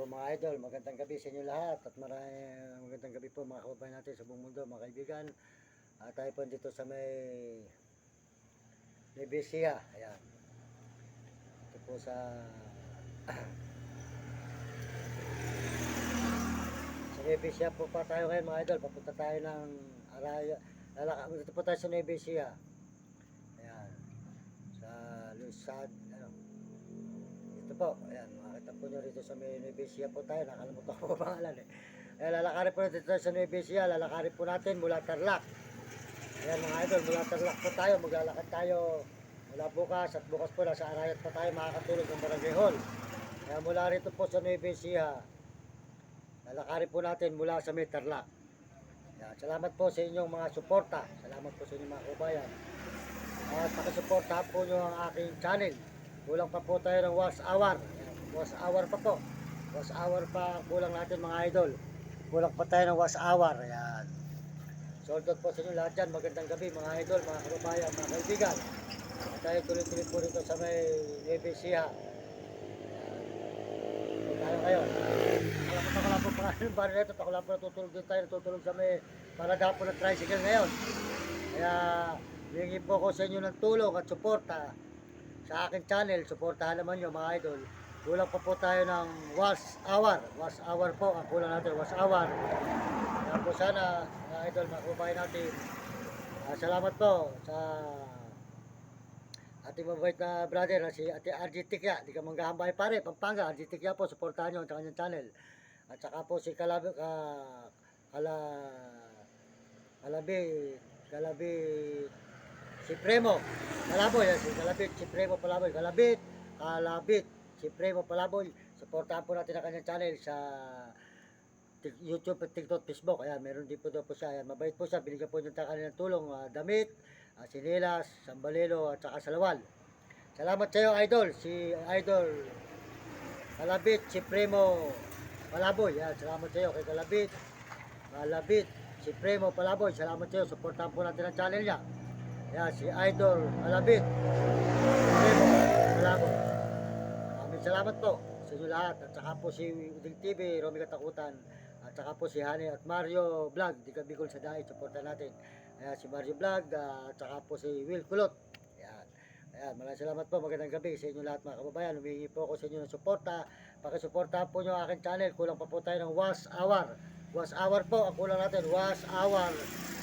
po mga idol, magandang gabi sa inyo lahat at magandang gabi po mga kababayan natin sa buong mundo, mga kaibigan. Tayo po dito sa may Nevesia. Ayan. Ito po sa sa Nevesia po pa tayo ngayon mga idol. Papunta tayo ng Araya. Dito po tayo sa Nevesia. Ayan. Sa Lusad, ito po, ayan, makita po nyo rito sa may Nevesia po tayo, nakalimutan ko ang pangalan eh. Ayan, lalakarin po natin sa Nevesia, lalakarin po natin mula Tarlac. Ayan mga idol, mula Tarlac po tayo, maglalakad tayo mula bukas at bukas po nasa Arayat pa tayo makakatulog ng Barangay Hall. Ayan, mula rito po sa Nevesia, lalakarin po natin mula sa may Tarlac. Ayan, salamat po sa inyong mga suporta, salamat po sa inyong mga kabayan. At pakisuportahan po nyo ang aking channel. Kulang pa po tayo ng wash hour. Wash hour pa po. Wash hour pa ang kulang natin mga idol. Kulang pa tayo ng wash hour. Ayan. Sold out po sa inyo lahat dyan. Magandang gabi mga idol, mga kababayan, mga kaibigan. At tayo tuloy-tuloy po rito sa may Nevesia. Tayo ngayon. Takala po mga yung bar nito. Takala po natutulog din tayo. Natutulog sa may parada po ng tricycle ngayon. Kaya hihingi po ko sa inyo ng tulong at suporta sa aking channel. Suportahan naman nyo mga idol. Kulang pa po tayo ng wash hour. Wash hour po ang kulang natin. Wash hour. Kaya po sana mga idol, mga kababayan natin, salamat po sa ating mabait na brother na si Ate RG Tikya. Di ka manggahambay pare. Pampanga. RG Tikya po. Suportahan nyo sa kanyang channel. At saka po si Kalabi Supremo Palaboy, si Kalabit Supremo Palaboy, Kalabit Supremo Palaboy. Suportahan po natin ang kanyang channel sa YouTube, TikTok, Facebook. Ayan, meron din po daw po siya. Ayan, mabait po siya. Binigyan po niyo tayo ng tulong, damit, sinilas, sambalelo, at saka salawal. Salamat sa iyo, idol. Si Idol Kalabit Supremo Palaboy. Ayan, salamat sa iyo kay Kalabit Supremo Palaboy. Salamat sa iyo. Suportahan po natin ang channel niya. Ayan, si Idol Kalabit Supremo Palaboy. Maraming salamat po sa inyo lahat. At saka po si Uding TV, Romy Katakutan. At saka po si Hani at Mario Vlog, di ka Bicol sa Dait, suportahan natin. Ayan, si Mario Vlog, at saka po si Will Kulot. Ayan. Ayan, maraming salamat po. Magandang gabi sa inyo lahat mga kababayan. Humingi po ako sa inyo ng suporta. Pakisuportahan po nyo ang aking channel. Kulang pa po tayo ng wash hour. Wash hour po ang kulang natin. Wash hour.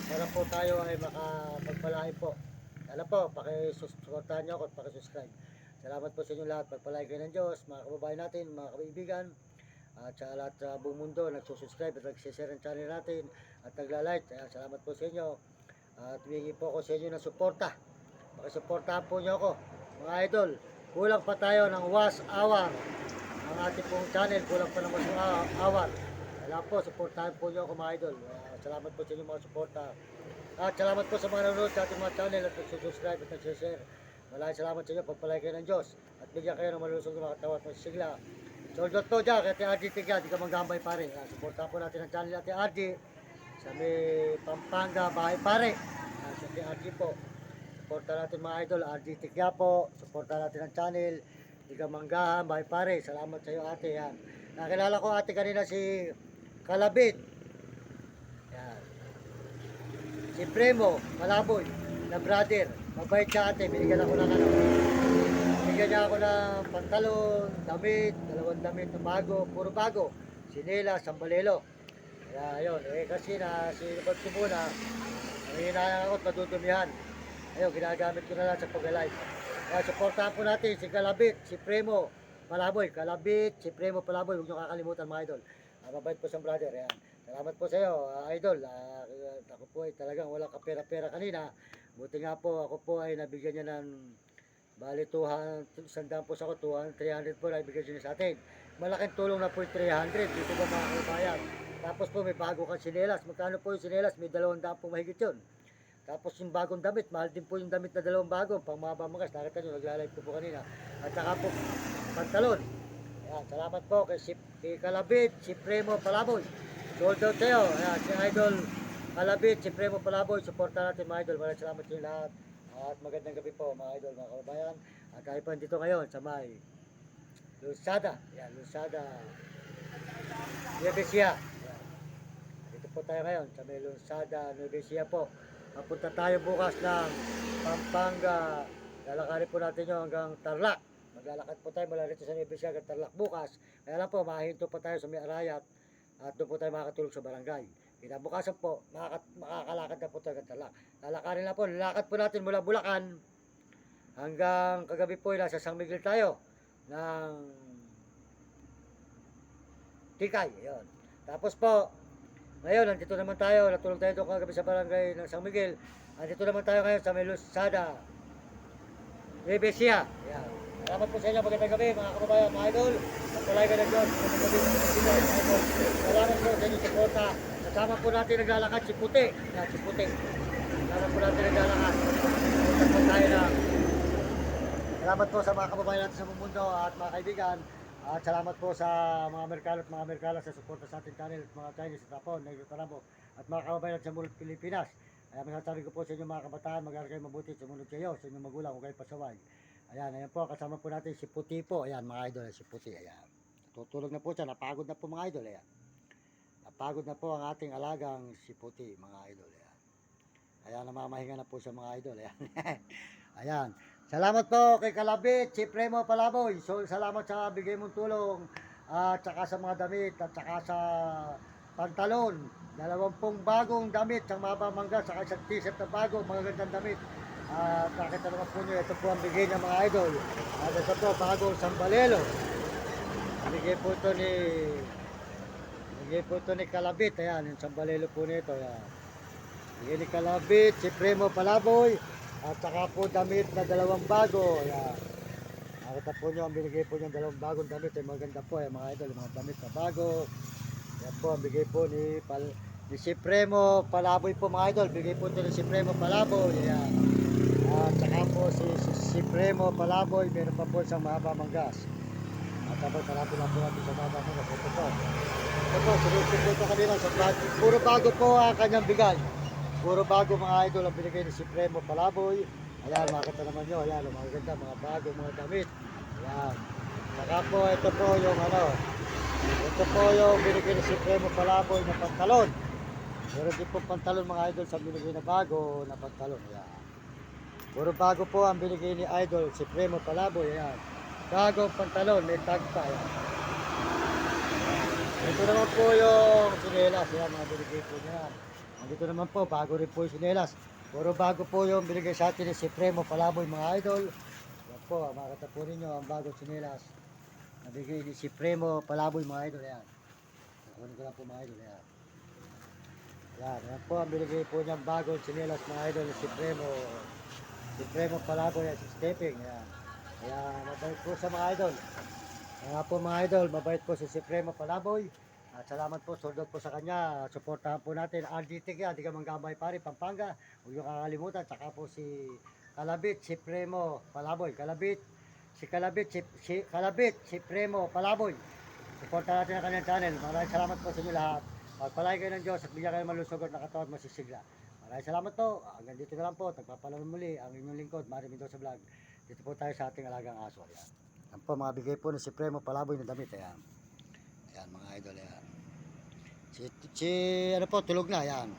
Para po tayo ay makapagpalain po. Alam po, pakisuportahan nyo ako at pakisubscribe. Salamat po sa inyo lahat. Pagpalain kayo ng Diyos, mga kababayan natin, mga kaibigan. At sa lahat sa buong mundo, nagsusubscribe at nagsishare ng channel natin at nagla-like. Salamat po sa inyo. At humingi po ako sa inyo ng suporta. Pakisuportahan po nyo ako, mga idol. Kulang pa tayo ng wash hour. Ang ating pong channel, kulang pa ng wash hour. Kaya po, suportahan po nyo ako mga idol. Salamat po sa inyo mga suporta. At salamat po sa mga nanonood sa ating mga channel at nagsusubscribe at nagsishare. Maraming salamat sa inyo. Pagpalay kayo ng Diyos. At bigyan kayo ng malusog na makatawa at masigla. Soldot po dyan, kaya Ate RG Tigya, di ka manggambay pare. Suportahan po natin ang channel Ate RG sa may Pampanga, Bahay Pare. Sa Ate RG po. Suportahan natin mga idol, RG Tigya po. Suportahan natin ang channel. Di ka manggahan, Bahay Pare. Salamat sa iyo ate. Yan. Nakilala ko ate kanina si Kalabit. Yan. Si Premo, Malaboy, na brother. Mabait siya ate, binigyan ako ng binigyan niya ako ng pantalon, damit, dalawang damit na bago, puro bago. Sinela, sambalelo. Kaya ayun, kasi na sinipag ko muna, ang hinayang ako at madudumihan. Ayun, ginagamit ko na lang sa pag-live. Kaya supportahan po natin si Kalabit, si Premo, Palaboy. Kalabit, si Premo, Palaboy. Huwag niyo kakalimutan mga idol. Mabait po siyang brother. Ayan. Salamat po sa iyo, idol. Ako po ay talagang walang kapera-pera kanina. Buti nga po, ako po ay nabigyan niya ng bali 200, sandaan po sa ako, 300 po na ibigay niya sa atin. Malaking tulong na po yung 300, dito ba mga kabayan. Tapos po may bago kang sinelas. Magkano po yung sinelas? May 200 po mahigit yun. Tapos yung bagong damit, mahal din po yung damit na dalawang bago. Pang mga pamagas, nakita nyo, nagla-live ko po kanina. At saka po, pantalon. Ayan, salamat po kay Kalabit, si Premo Palaboy. Sold out tayo. Ayan, si Idol Kalabit, si Premo Palaboy. Suporta natin mga idol. Maraming salamat sa inyo lahat. At magandang gabi po mga idol, mga kababayan. At tayo po dito ngayon sa may Lusada. Ayan, Lusada Nueva Ecija. Ayan. Dito po tayo ngayon sa may Lonsada, Nueva Ecija po. Papunta tayo bukas ng Pampanga. Lalakarin po natin yun hanggang Tarlac. Maglalakad po tayo mula rito sa Nueva Ecija hanggang Tarlac bukas. Kaya lang po, mahinto pa tayo sa may Arayat at doon po tayo makakatulog sa barangay. Kinabukasan po, makakalakad na po tayo hanggang Tarlac. Lalakarin na po, lalakad po natin mula Bulacan hanggang kagabi po nasa San Miguel tayo ng Tikay. Ayun. Tapos po, ngayon, nandito naman tayo, natulog tayo doon kagabi sa barangay ng San Miguel. Nandito naman tayo ngayon sa may Luzada, Nueva Ecija. Ayan. Salamat po sa inyo, magandang gabi mga kababayan, mga idol. Pagpalay ka ng Diyos, magandang gabi mga kaibigan, mga idol. Salamat po sa inyong suporta. Kasama po natin naglalakad si Puti. Yan, si Puti. Kasama po natin naglalakad. Punta po tayo na. Salamat po sa mga kababayan natin sa buong mundo at mga kaibigan. At salamat po sa mga Amerikano at mga Amerikana sa suporta sa ating channel at mga Chinese sa Tapon, Negro Tarambo at mga kababayan natin sa buong Pilipinas. Kaya masasabi ko po sa inyo mga kabataan, mag-aaral kayo mabuti, sumunod kayo sa inyong magulang, huwag kayo pasaway. Ayan, ayan po, kasama po natin si Puti po. Ayan mga idol, si Puti. Ayan. Tutulog na po siya, napagod na po mga idol. Ayan. Napagod na po ang ating alagang si Puti mga idol. Ayan. Ayan, namamahinga na po sa mga idol. Ayan. Ayan. Salamat po kay Kalabit, si Premo Palaboy. So, salamat sa bigay mong tulong at saka sa mga damit at saka sa pantalon. 20 bagong damit, sa mga mangga, saka isang t-shirt na bago, mga gandang damit. At nakita naman po nyo, ito po ang bigay ng mga idol. At ito po, bagong sambalelo. Bigay po ito ni Kalabit. Ayan, yung sambalelo po nito. Ayan. Bigay ni Kalabit, si Premo Palaboy. At saka po damit na 2 bago. Ayan. Nakita po nyo, ang binigay po nyo 2 bagong damit. Ay maganda po, mga idol, mga damit na bago. Yan po, ang bigay po ni si Premo Palaboy po mga idol. Bigay po ito ni si Premo Palaboy. Ayan. At saka po si Premo Palaboy, meron pa po isang mahaba manggas. At tapos hanapin lang po natin sa mahaba manggas. Ito po. Ito po, sinusin po ito kanina sa plastic. Puro bago po ang kanyang bigay. Puro bago mga idol ang binigay ni si Premo Palaboy. Ayan, makita naman nyo. Ayan, mga ganda, mga bago, mga damit. Ayan. Saka po, ito po yung ito po yung binigay ni si Premo Palaboy na pantalon. Meron din po pantalon mga idol sa binigay na bago na pantalon. Ayan. Puro bago po ang binigay ni idol si Premo Palaboy. Ayan. Bagong pantalon, may tag pa. Ayan. Ito naman po yung sinelas. Ayan, mga binigay po niya. Dito naman po, bago rin po yung sinelas. Puro bago po yung binigay sa atin ni si Premo Palaboy mga idol. Yan po, makita po ninyo ang bagong sinelas. Nabigay ni si Premo Palaboy mga idol. Ayan. Kunin ko lang po mga idol. Ayan. Yan po ang binigay po niyang bagong sinelas mga idol ni si Premo. Si Premo Palaboy at si Stepping. Ayan. Ayan, mabait po sa mga idol. Kaya po mga idol, mabait po si Premo Palaboy. At salamat po, sold out po sa kanya. Suportahan po natin. RDT kaya, di ka manggabay pare, Pampanga. Huwag nyo kakalimutan. Tsaka po si Kalabit, si Premo Palaboy. Kalabit, si Premo Palaboy. Suportahan natin ang kanyang channel. Maraming salamat po sa inyo lahat. Pagpalay kayo ng Diyos at bigyan kayo malusog at nakatawan masisigla. Maraming salamat po. Hanggang dito na lang po. Tagpapalaman muli ang inyong lingkod, Mario Mendoza Vlog. Dito po tayo sa ating alagang aso. Ayan. Yan po, mga bigay po ni si Premo Palaboy na damit. Ayan. Ayan mga idol. Ayan. Ano po, tulog na. Ayan.